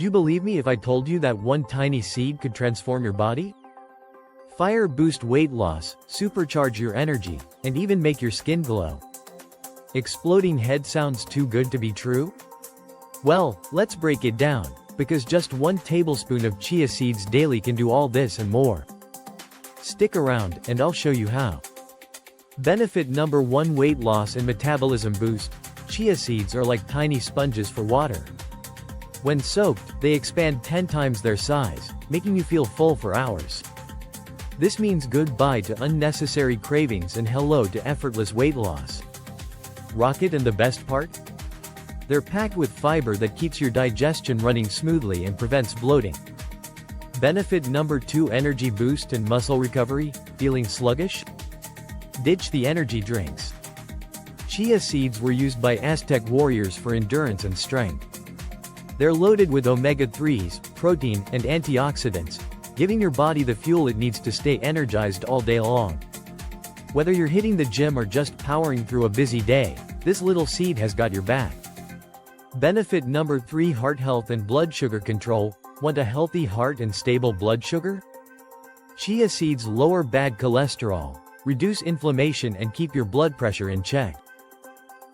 Do you believe me if I told you that one tiny seed could transform your body? Fire boost weight loss, supercharge your energy, and even make your skin glow. Exploding head sounds too good to be true? Well, let's break it down, because just 1 tablespoon of chia seeds daily can do all this and more. Stick around, and I'll show you how. Benefit number 1: weight loss and metabolism boost. Chia seeds are like tiny sponges for water. When soaked, they expand 10 times their size, making you feel full for hours. This means goodbye to unnecessary cravings and hello to effortless weight loss. Rocket, and the best part? They're packed with fiber that keeps your digestion running smoothly and prevents bloating. Benefit number 2: energy boost and muscle recovery. Feeling sluggish? Ditch the energy drinks. Chia seeds were used by Aztec warriors for endurance and strength. They're loaded with omega-3s, protein, and antioxidants, giving your body the fuel it needs to stay energized all day long. Whether you're hitting the gym or just powering through a busy day, this little seed has got your back. Benefit number 3: heart health and blood sugar control. Want a healthy heart and stable blood sugar? Chia seeds lower bad cholesterol, reduce inflammation, and keep your blood pressure in check.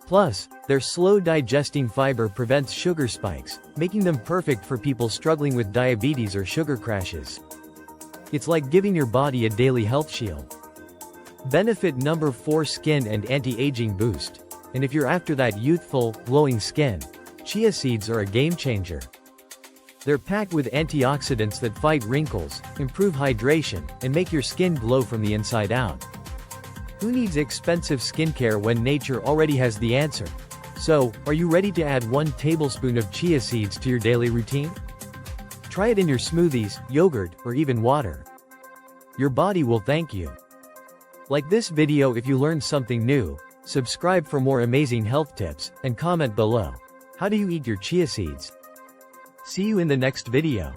Plus, their slow-digesting fiber prevents sugar spikes, making them perfect for people struggling with diabetes or sugar crashes. It's like giving your body a daily health shield. Benefit number 4: skin and anti-aging boost. And if you're after that youthful, glowing skin, chia seeds are a game-changer. They're packed with antioxidants that fight wrinkles, improve hydration, and make your skin glow from the inside out. Who needs expensive skincare when nature already has the answer? So, are you ready to add 1 tablespoon of chia seeds to your daily routine? Try it in your smoothies, yogurt, or even water. Your body will thank you. Like this video if you learned something new, subscribe for more amazing health tips, and comment below. How do you eat your chia seeds? See you in the next video.